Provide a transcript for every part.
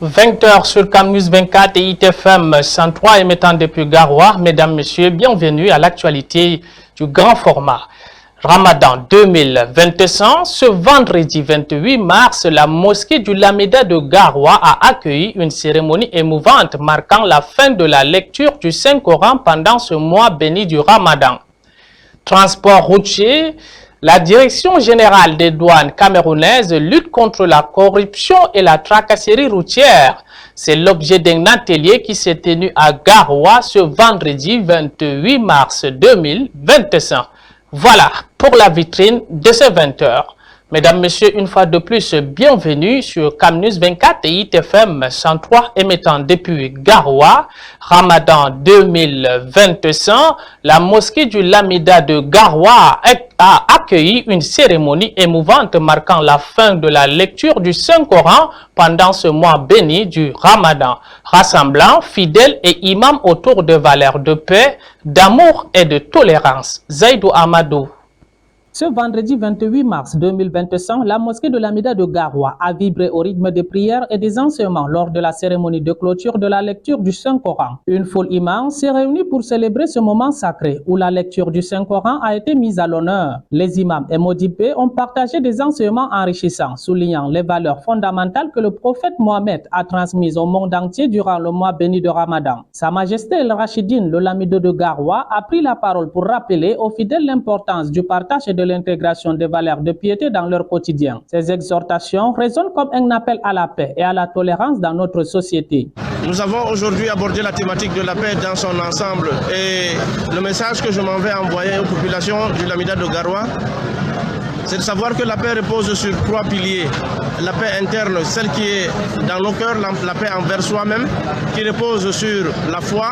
20h sur Camnus 24 et ITFM 103 émettant depuis Garoua. Mesdames, Messieurs, bienvenue à l'actualité du grand format. Ramadan 2021, ce vendredi 28 mars, la mosquée du Lamida de Garoua a accueilli une cérémonie émouvante marquant la fin de la lecture du Saint-Coran pendant ce mois béni du Ramadan. Transport routier. La Direction générale des douanes camerounaises lutte contre la corruption et la tracasserie routière. C'est l'objet d'un atelier qui s'est tenu à Garoua ce vendredi 28 mars 2021. Voilà pour la vitrine de ces 20 heures. Mesdames, Messieurs, une fois de plus, bienvenue sur Camnus 24 et ITFM 103 émettant depuis Garoua. Ramadan 2021, la mosquée du Lamida de Garoua a accueilli une cérémonie émouvante marquant la fin de la lecture du Saint-Coran pendant ce mois béni du Ramadan, rassemblant fidèles et imams autour de valeurs de paix, d'amour et de tolérance. Zaïdou Amadou. Ce vendredi 28 mars 2021, la mosquée de Lamida de Garoua a vibré au rythme des prières et des enseignements lors de la cérémonie de clôture de la lecture du Saint-Coran. Une foule immense s'est réunie pour célébrer ce moment sacré où la lecture du Saint-Coran a été mise à l'honneur. Les imams et modibés ont partagé des enseignements enrichissants, soulignant les valeurs fondamentales que le prophète Mohammed a transmises au monde entier durant le mois béni de Ramadan. Sa Majesté El Rachidine, le Lamida de Garoua, a pris la parole pour rappeler aux fidèles l'importance du partage et de l'intégration des valeurs de piété dans leur quotidien. Ces exhortations résonnent comme un appel à la paix et à la tolérance dans notre société. Nous avons aujourd'hui abordé la thématique de la paix dans son ensemble et le message que je m'en vais envoyer aux populations du Lamida de Garoua, c'est de savoir que la paix repose sur 3 piliers. La paix interne, celle qui est dans nos cœurs, la paix envers soi-même, qui repose sur la foi,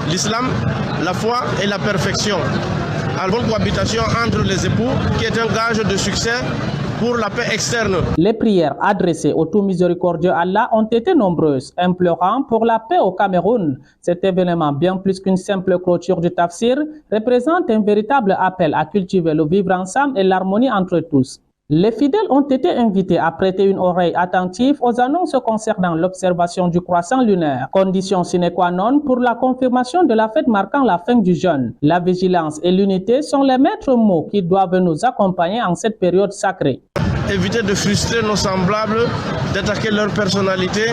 l'islam, la foi et la perfection. À la bonne cohabitation entre les époux, qui est un gage de succès pour la paix externe. Les prières adressées au tout miséricordieux Allah ont été nombreuses, implorant pour la paix au Cameroun. Cet événement, bien plus qu'une simple clôture du tafsir, représente un véritable appel à cultiver le vivre ensemble et l'harmonie entre tous. Les fidèles ont été invités à prêter une oreille attentive aux annonces concernant l'observation du croissant lunaire, condition sine qua non pour la confirmation de la fête marquant la fin du jeûne. La vigilance et l'unité sont les maîtres mots qui doivent nous accompagner en cette période sacrée. Éviter de frustrer nos semblables, d'attaquer leur personnalité,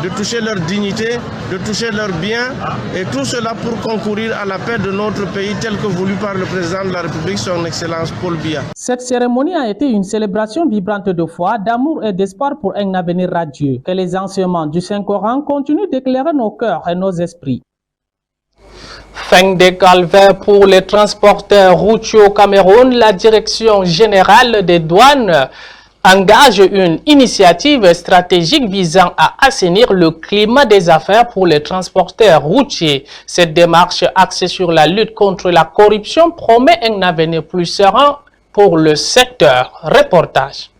de toucher leur dignité, de toucher leurs biens, et tout cela pour concourir à la paix de notre pays tel que voulu par le président de la République, son Excellence Paul Biya. Cette cérémonie a été une célébration vibrante de foi, d'amour et d'espoir pour un avenir radieux. Que les enseignements du Saint-Coran continuent d'éclairer nos cœurs et nos esprits. Fin des calvaires pour les transporteurs routiers au Cameroun, la Direction générale des douanes engage une initiative stratégique visant à assainir le climat des affaires pour les transporteurs routiers. Cette démarche axée sur la lutte contre la corruption promet un avenir plus serein pour le secteur. Reportage.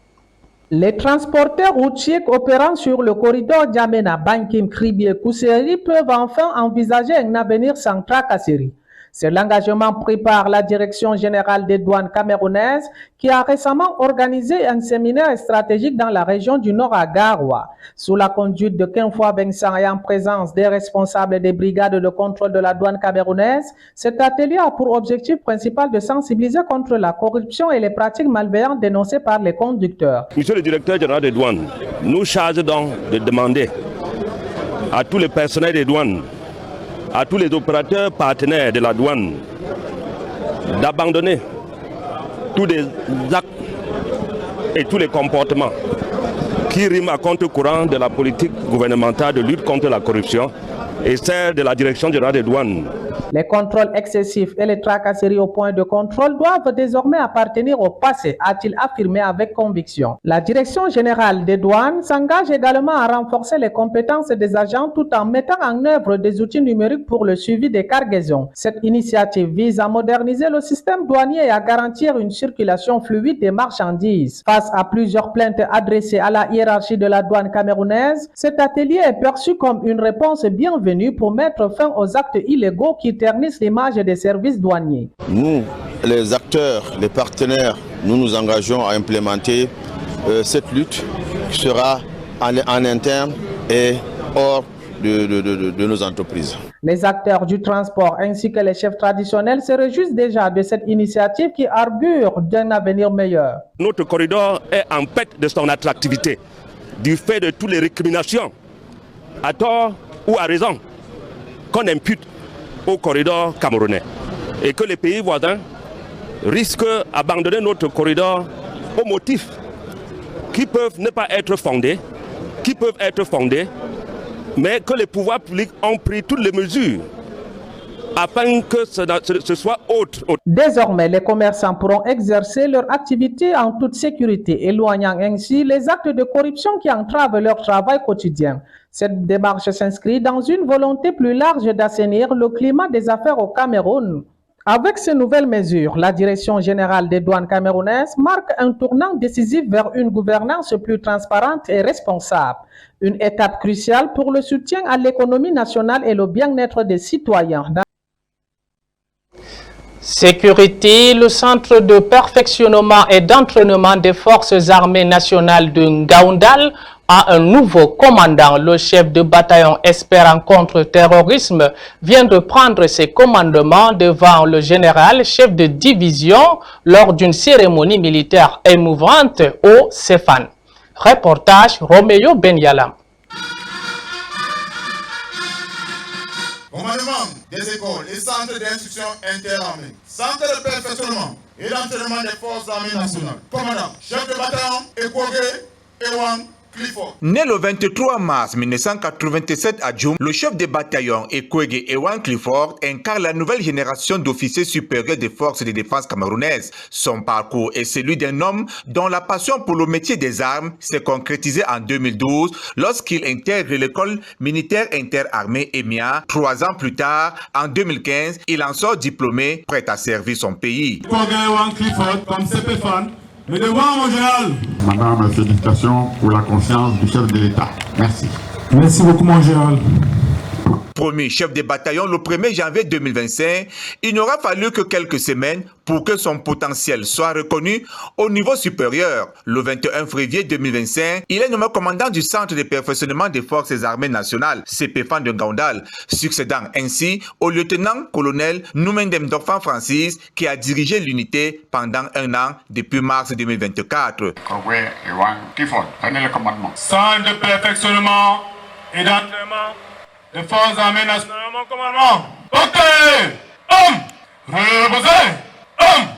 Les transporteurs routiers opérant sur le corridor Djamena-Bankim-Kribié-Kousseri peuvent enfin envisager un avenir sans tracasserie. C'est l'engagement pris par la Direction générale des douanes camerounaises qui a récemment organisé un séminaire stratégique dans la région du Nord à Garoua. Sous la conduite de Kenfwa Vincent et en présence des responsables des brigades de contrôle de la douane camerounaise, cet atelier a pour objectif principal de sensibiliser contre la corruption et les pratiques malveillantes dénoncées par les conducteurs. Monsieur le directeur général des douanes, nous charge donc de demander à tous les personnels des douanes, à tous les opérateurs partenaires de la douane d'abandonner tous les actes et tous les comportements qui riment à contre-courant de la politique gouvernementale de lutte contre la corruption et celle de la Direction générale des douanes. Les contrôles excessifs et les tracasseries au point de contrôle doivent désormais appartenir au passé, a-t-il affirmé avec conviction. La Direction générale des douanes s'engage également à renforcer les compétences des agents tout en mettant en œuvre des outils numériques pour le suivi des cargaisons. Cette initiative vise à moderniser le système douanier et à garantir une circulation fluide des marchandises. Face à plusieurs plaintes adressées à la hiérarchie de la douane camerounaise, cet atelier est perçu comme une réponse bienvenue pour mettre fin aux actes illégaux qui ternissent l'image des services douaniers. Nous, les acteurs, les partenaires, nous nous engageons à implémenter cette lutte qui sera en interne et hors de nos entreprises. Les acteurs du transport ainsi que les chefs traditionnels se réjouissent déjà de cette initiative qui augure d'un avenir meilleur. Notre corridor est en perte de son attractivité du fait de toutes les récriminations, à tort ou à raison, qu'on impute au corridor camerounais et que les pays voisins risquent d'abandonner notre corridor au motif qui peuvent ne pas être fondés, mais que les pouvoirs publics ont pris toutes les mesures afin que ce soit autre. Désormais, les commerçants pourront exercer leur activité en toute sécurité, éloignant ainsi les actes de corruption qui entravent leur travail quotidien. Cette démarche s'inscrit dans une volonté plus large d'assainir le climat des affaires au Cameroun. Avec ces nouvelles mesures, la Direction générale des douanes camerounaises marque un tournant décisif vers une gouvernance plus transparente et responsable. Une étape cruciale pour le soutien à l'économie nationale et le bien-être des citoyens. Sécurité, le centre de perfectionnement et d'entraînement des forces armées nationales de Ngaoundal a un nouveau commandant. Le chef de bataillon espérant contre-terrorisme vient de prendre ses commandements devant le général chef de division lors d'une cérémonie militaire émouvante au Céphane. Reportage Roméo Benyalam. Commandement des écoles et centres d'instruction interarmées, centre de perfectionnement et d'entraînement des forces armées nationales. Commandant, chef de bataillon, Ekogé, Ewan, Clifford. Né le 23 mars 1987 à Djoum, le chef de bataillon Ekogé Ewan Clifford incarne la nouvelle génération d'officiers supérieurs des forces de défense camerounaises. Son parcours est celui d'un homme dont la passion pour le métier des armes s'est concrétisée en 2012 lorsqu'il intègre l'école militaire interarmée EMIA. 3 ans plus tard, en 2015, il en sort diplômé, prêt à servir son pays. Ekogé Ewan Clifford, comme CPFAN, le devoir mon général. Madame, félicitations pour la confiance du chef de l'État. Merci. Merci beaucoup mon général. Promu chef de bataillon le 1er janvier 2025, il n'aura fallu que quelques semaines pour que son potentiel soit reconnu au niveau supérieur. Le 21 février 2025, il est nommé commandant du centre de perfectionnement des forces armées nationales, CPFAN de Ngaoundal, succédant ainsi au lieutenant-colonel Noumendem Dorfan Francis, qui a dirigé l'unité pendant 1 an depuis mars 2024. Kogwe Ewan Clifford, prenez le commandement. Centre de perfectionnement et d'entraînement des forces armées nationales, mon commandement. Portez, homme, reposez, homme,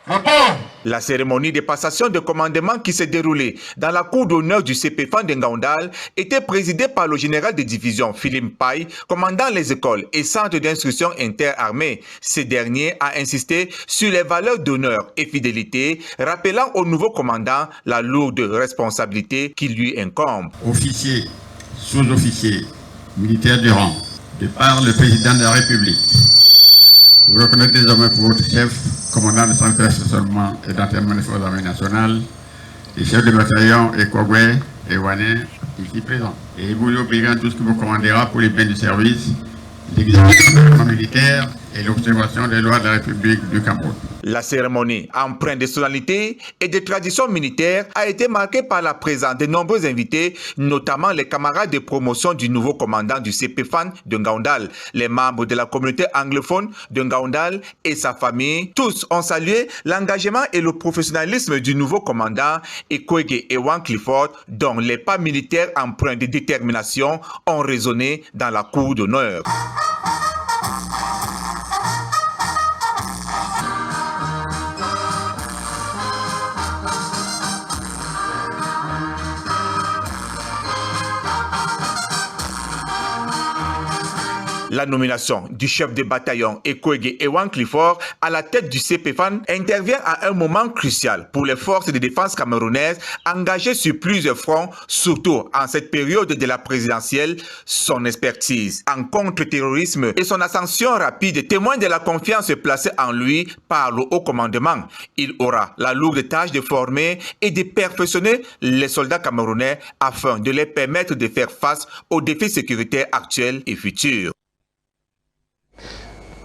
repos. La cérémonie de passation de commandement qui s'est déroulée dans la cour d'honneur du CPFAN de Ngaoundal était présidée par le général de division Philippe Paye, commandant les écoles et centres d'instruction interarmées. Ce dernier a insisté sur les valeurs d'honneur et fidélité, rappelant au nouveau commandant la lourde responsabilité qui lui incombe. Officiers, sous-officiers, militaires du rang, de par le président de la République, vous reconnaissez désormais pour votre chef, commandant du centre de perfectionnement et d'entraînement des forces armées nationales, et chef de bataillon Ekogwe Ewané, ici présent. Et vous lui obéirez tout ce qui vous commandera pour les biens du service, l'exécution de l'entraînement militaire et l'observation des lois de la République du Cameroun. La cérémonie, empreinte de solennité et de tradition militaire, a été marquée par la présence de nombreux invités, notamment les camarades de promotion du nouveau commandant du CPFAN de Ngaoundal, les membres de la communauté anglophone de Ngaoundal et sa famille. Tous ont salué l'engagement et le professionnalisme du nouveau commandant Ekogé Ewan Clifford, dont les pas militaires empreints de détermination ont résonné dans la cour d'honneur. La nomination du chef de bataillon Ekogé Ewan Clifford à la tête du CPFAN intervient à un moment crucial pour les forces de défense camerounaises engagées sur plusieurs fronts, surtout en cette période de la présidentielle. Son expertise en contre-terrorisme et son ascension rapide témoignent de la confiance placée en lui par le haut commandement. Il aura la lourde tâche de former et de perfectionner les soldats camerounais afin de les permettre de faire face aux défis sécuritaires actuels et futurs.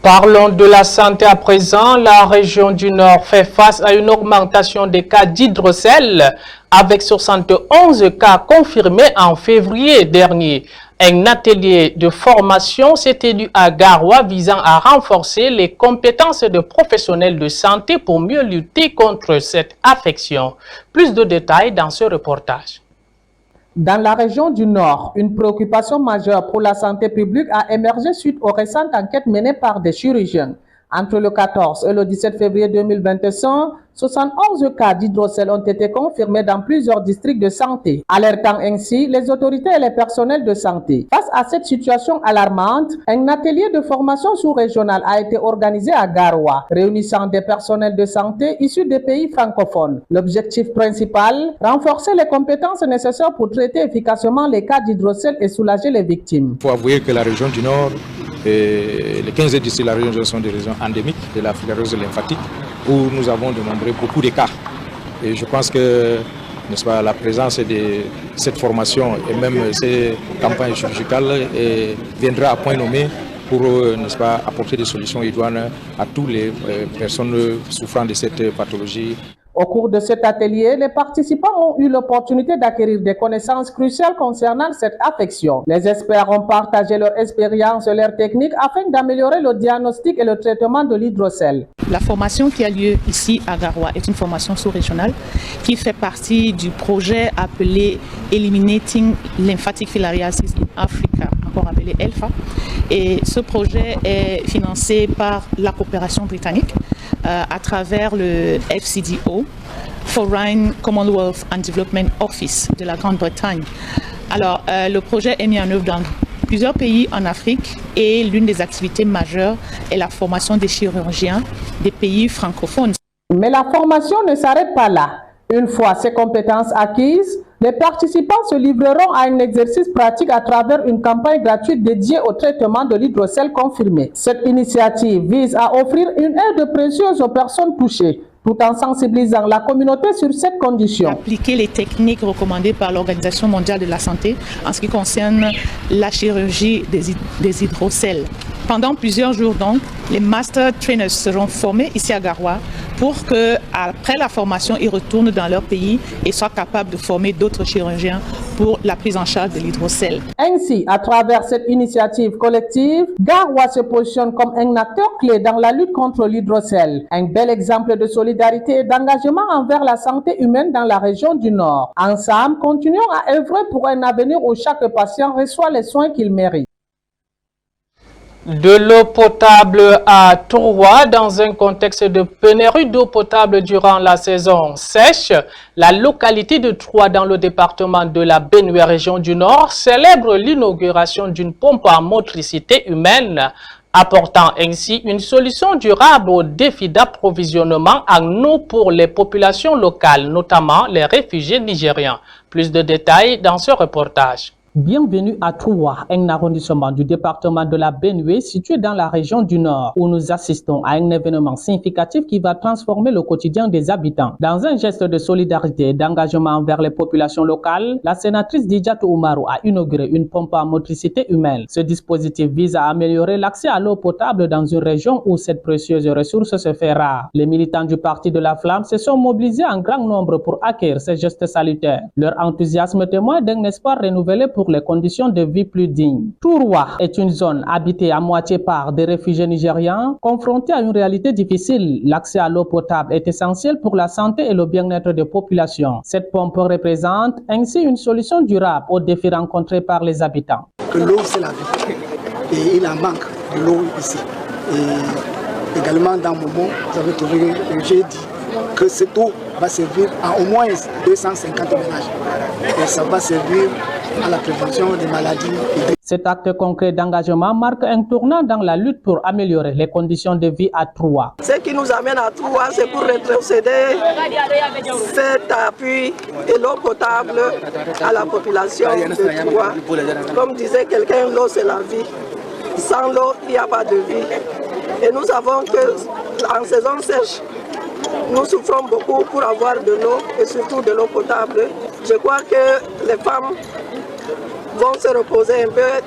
Parlons de la santé à présent. La région du Nord fait face à une augmentation des cas d'hydrocèle avec 71 cas confirmés en février dernier. Un atelier de formation s'est tenu à Garoua visant à renforcer les compétences de professionnels de santé pour mieux lutter contre cette affection. Plus de détails dans ce reportage. Dans la région du Nord, une préoccupation majeure pour la santé publique a émergé suite aux récentes enquêtes menées par des chirurgiens. Entre le 14 et le 17 février 2021, 71 cas d'hydrocèle ont été confirmés dans plusieurs districts de santé, alertant ainsi les autorités et les personnels de santé. Face à cette situation alarmante, un atelier de formation sous-régional a été organisé à Garoua, réunissant des personnels de santé issus des pays francophones. L'objectif principal, renforcer les compétences nécessaires pour traiter efficacement les cas d'hydrocèle et soulager les victimes. Il faut avouer que la région du Nord, les 15 districts de la région du Nord sont des régions endémiques de la fibrose lymphatique, où nous avons dénombré beaucoup de cas. Et je pense que, n'est-ce pas, la présence de cette formation et même ces campagnes chirurgicales viendra à point nommé pour, n'est-ce pas, apporter des solutions idoines à toutes les personnes souffrant de cette pathologie. Au cours de cet atelier, les participants ont eu l'opportunité d'acquérir des connaissances cruciales concernant cette affection. Les experts ont partagé leur expérience et leurs techniques afin d'améliorer le diagnostic et le traitement de l'hydrocèle. La formation qui a lieu ici à Garoua est une formation sous-régionale qui fait partie du projet appelé Eliminating Lymphatic Filariasis in Africa, encore appelé ELFA. Et ce projet est financé par la coopération britannique à travers le FCDO, Foreign Commonwealth and Development Office de la Grande-Bretagne. Alors, le projet est mis en œuvre dans plusieurs pays en Afrique et l'une des activités majeures est la formation des chirurgiens des pays francophones. Mais la formation ne s'arrête pas là. Une fois ces compétences acquises, les participants se livreront à un exercice pratique à travers une campagne gratuite dédiée au traitement de l'hydrocèle confirmé. Cette initiative vise à offrir une aide précieuse aux personnes touchées, tout en sensibilisant la communauté sur cette condition. Appliquer les techniques recommandées par l'Organisation mondiale de la santé en ce qui concerne la chirurgie des hydrocèles. Pendant plusieurs jours donc, les Master Trainers seront formés ici à Garoua pour que, après la formation, ils retournent dans leur pays et soient capables de former d'autres chirurgiens pour la prise en charge de l'hydrocèle. Ainsi, à travers cette initiative collective, Garoua se positionne comme un acteur clé dans la lutte contre l'hydrocèle. Un bel exemple de solidarité et d'engagement envers la santé humaine dans la région du Nord. Ensemble, continuons à œuvrer pour un avenir où chaque patient reçoit les soins qu'il mérite. De l'eau potable à Troua, dans un contexte de pénurie d'eau potable durant la saison sèche, la localité de Troua dans le département de la Benue région du Nord célèbre l'inauguration d'une pompe à motricité humaine, apportant ainsi une solution durable au défi d'approvisionnement en eau pour les populations locales, notamment les réfugiés nigériens. Plus de détails dans ce reportage. Bienvenue à Troua, un arrondissement du département de la Benue situé dans la région du Nord, où nous assistons à un événement significatif qui va transformer le quotidien des habitants. Dans un geste de solidarité et d'engagement envers les populations locales, la sénatrice Didiatou Oumarou a inauguré une pompe à motricité humaine. Ce dispositif vise à améliorer l'accès à l'eau potable dans une région où cette précieuse ressource se fait rare. Les militants du Parti de la Flamme se sont mobilisés en grand nombre pour acquérir ces gestes salutaires. Leur enthousiasme témoigne d'un espoir renouvelé pour les conditions de vie plus dignes. Troua est une zone habitée à moitié par des réfugiés nigériens confrontés à une réalité difficile. L'accès à l'eau potable est essentiel pour la santé et le bien-être des populations. Cette pompe représente ainsi une solution durable aux défis rencontrés par les habitants. Que l'eau, c'est la vie. Et il en manque de l'eau ici. Et également, dans mon moment, vous avez trouvé, j'ai dit que cette eau va servir à au moins 250 ménages. Et ça va servir à la prévention des maladies. Cet acte concret d'engagement marque un tournant dans la lutte pour améliorer les conditions de vie à Troua. Ce qui nous amène à Troua, c'est pour rétrocéder cet appui et l'eau potable à la population de Troua. Comme disait quelqu'un, l'eau c'est la vie. Sans l'eau, il n'y a pas de vie. Et nous savons qu'en saison sèche, nous souffrons beaucoup pour avoir de l'eau et surtout de l'eau potable. Je crois que les femmes vont se reposer un peu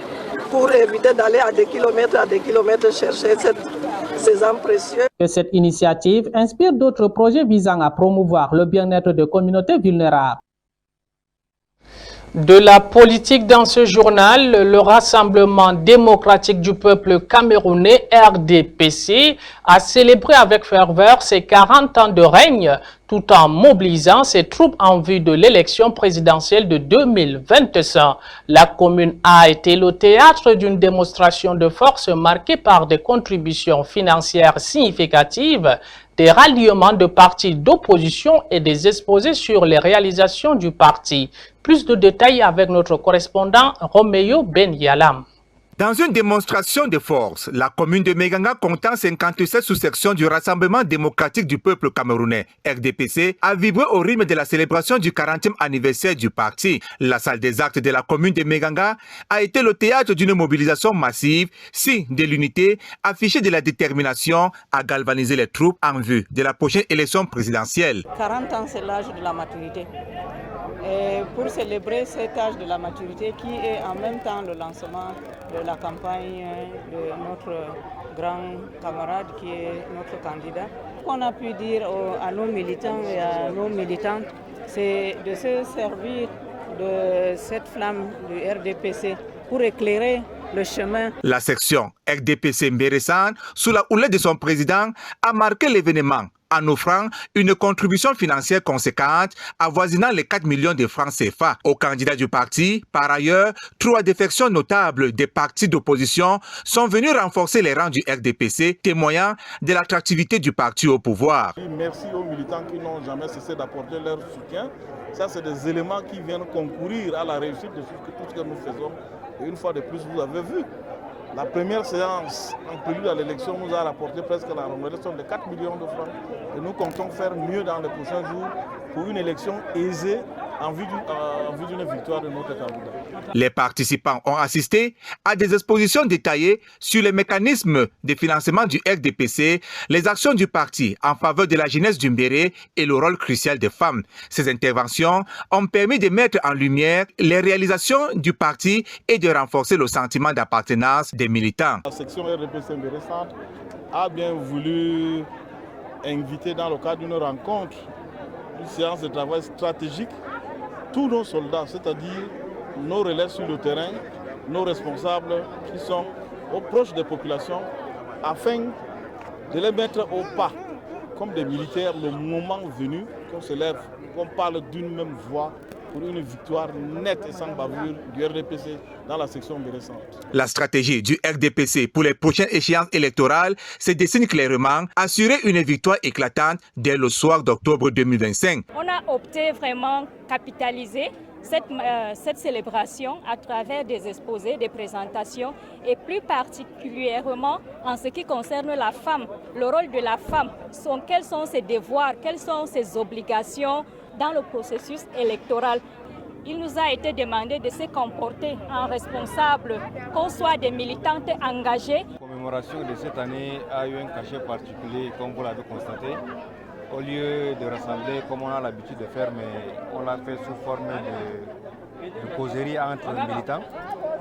pour éviter d'aller à des kilomètres chercher cette ces hommes précieux. Que cette initiative inspire d'autres projets visant à promouvoir le bien-être des communautés vulnérables. De la politique dans ce journal, le Rassemblement démocratique du peuple camerounais, RDPC, a célébré avec ferveur ses 40 ans de règne, tout en mobilisant ses troupes en vue de l'élection présidentielle de 2025. La commune a été le théâtre d'une démonstration de force marquée par des contributions financières significatives, des ralliements de partis d'opposition et des exposés sur les réalisations du parti. Plus de détails avec notre correspondant Roméo Ben Yalam. Dans une démonstration de force, la commune de Meganga, comptant 57 sous-sections du Rassemblement démocratique du peuple camerounais, RDPC, a vibré au rythme de la célébration du 40e anniversaire du parti. La salle des actes de la commune de Meganga a été le théâtre d'une mobilisation massive, signe de l'unité, affichée de la détermination à galvaniser les troupes en vue de la prochaine élection présidentielle. 40 ans, c'est l'âge de la maturité. Et pour célébrer cet âge de la maturité qui est en même temps le lancement de la campagne de notre grand camarade qui est notre candidat, qu'on a pu dire à nos militants et à nos militantes, c'est de se servir de cette flamme du RDPC pour éclairer le chemin. La section RDPC Mbéressane, sous la houlette de son président, a marqué l'événement en offrant une contribution financière conséquente avoisinant les 4 millions de francs CFA aux candidats du parti. Par ailleurs, 3 défections notables des partis d'opposition sont venus renforcer les rangs du RDPC, témoignant de l'attractivité du parti au pouvoir. Merci aux militants qui n'ont jamais cessé d'apporter leur soutien. Ça, c'est des éléments qui viennent concourir à la réussite de tout ce que nous faisons. Et une fois de plus, vous avez vu, la première séance en prélude à l'élection nous a rapporté presque la rémunération de 4 millions de francs. Et nous comptons faire mieux dans les prochains jours pour une élection aisée en vue d'une victoire de notre candidat. Les participants ont assisté à des expositions détaillées sur les mécanismes de financement du RDPC, les actions du parti en faveur de la jeunesse du Mbéré et le rôle crucial des femmes. Ces interventions ont permis de mettre en lumière les réalisations du parti et de renforcer le sentiment d'appartenance des militants. La section RDPC Mbéré Centre a bien voulu inviter dans le cadre d'une rencontre, une séance de travail stratégique, tous nos soldats, c'est-à-dire nos relais sur le terrain, nos responsables qui sont proches des populations, afin de les mettre au pas, comme des militaires, le moment venu, qu'on se lève, qu'on parle d'une même voix pour une victoire nette et sans bavure du RDPC dans la section Mbéressante. La stratégie du RDPC pour les prochaines échéances électorales se dessine clairement, assurer une victoire éclatante dès le soir d'octobre 2025. On a opté vraiment capitaliser cette célébration à travers des exposés, des présentations et plus particulièrement en ce qui concerne la femme, le rôle de la femme, quels sont ses devoirs, quelles sont ses obligations dans le processus électoral. Il nous a été demandé de se comporter en responsable, qu'on soit des militantes engagées. La commémoration de cette année a eu un cachet particulier, comme vous l'avez constaté. Au lieu de rassembler comme on a l'habitude de faire, mais on l'a fait sous forme de causerie entre les militants,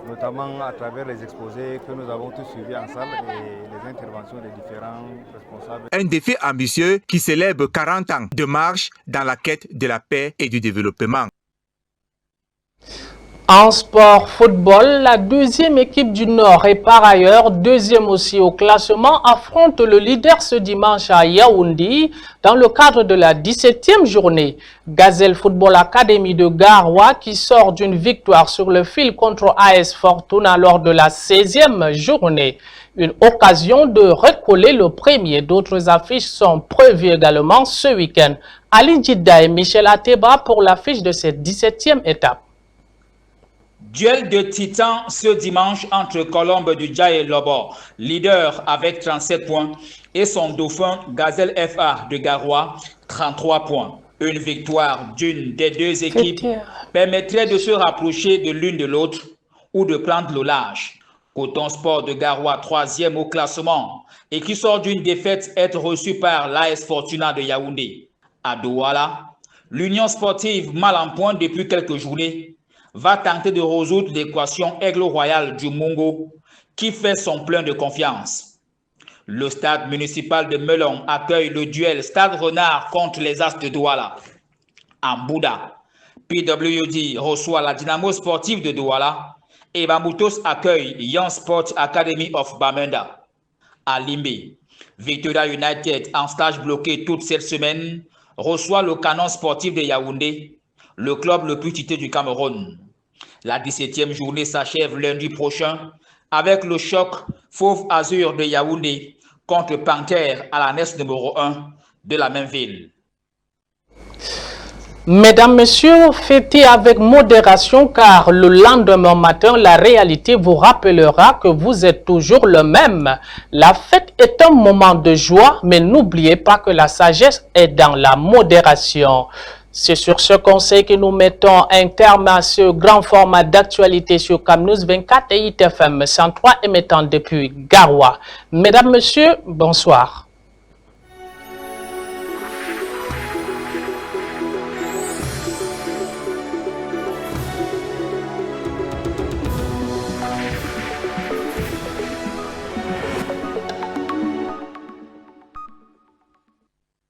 notamment à travers les exposés que nous avons tous suivis en salle et les interventions des différents responsables. Un défi ambitieux qui célèbre 40 ans de marche dans la quête de la paix et du développement. En sport football, la deuxième équipe du Nord et par ailleurs deuxième aussi au classement affronte le leader ce dimanche à Yaoundé dans le cadre de la 17e journée. Gazelle Football Academy de Garoua qui sort d'une victoire sur le fil contre AS Fortuna lors de la 16e journée. Une occasion de recoller le premier. D'autres affiches sont prévues également ce week-end. Ali Djidda et Michel Ateba pour l'affiche de cette 17e étape. Duel de titans ce dimanche entre Colombe du Dja et Lobo, leader avec 37 points, et son dauphin Gazelle FA de Garoua, 33 points. Une victoire d'une des deux équipes permettrait de se rapprocher de l'une de l'autre ou de prendre le large. Coton Sport de Garoua, 3e au classement, et qui sort d'une défaite être reçu par l'AS Fortuna de Yaoundé. À Douala, l'Union sportive mal en point depuis quelques journées va tenter de résoudre l'équation Aigle Royal du Mongo qui fait son plein de confiance. Le stade municipal de Melon accueille le duel Stade Renard contre les As de Douala. En Bouddha, PWD reçoit la Dynamo sportive de Douala et Bamoutos accueille Young Sport Academy of Bamenda. À Limbe, Victoria United, en stage bloqué toute cette semaine, reçoit le Canon sportif de Yaoundé, le club le plus tité du Cameroun. La 17e journée s'achève lundi prochain avec le choc Fauve Azur de Yaoundé contre Panthère à la NES numéro 1 de la même ville. Mesdames, Messieurs, fêtez avec modération car le lendemain matin, la réalité vous rappellera que vous êtes toujours le même. La fête est un moment de joie, mais n'oubliez pas que la sagesse est dans la modération. C'est sur ce conseil que nous mettons un terme à ce grand format d'actualité sur CamNews 24 et ITFM 103 émettant depuis Garoua. Mesdames, Messieurs, bonsoir.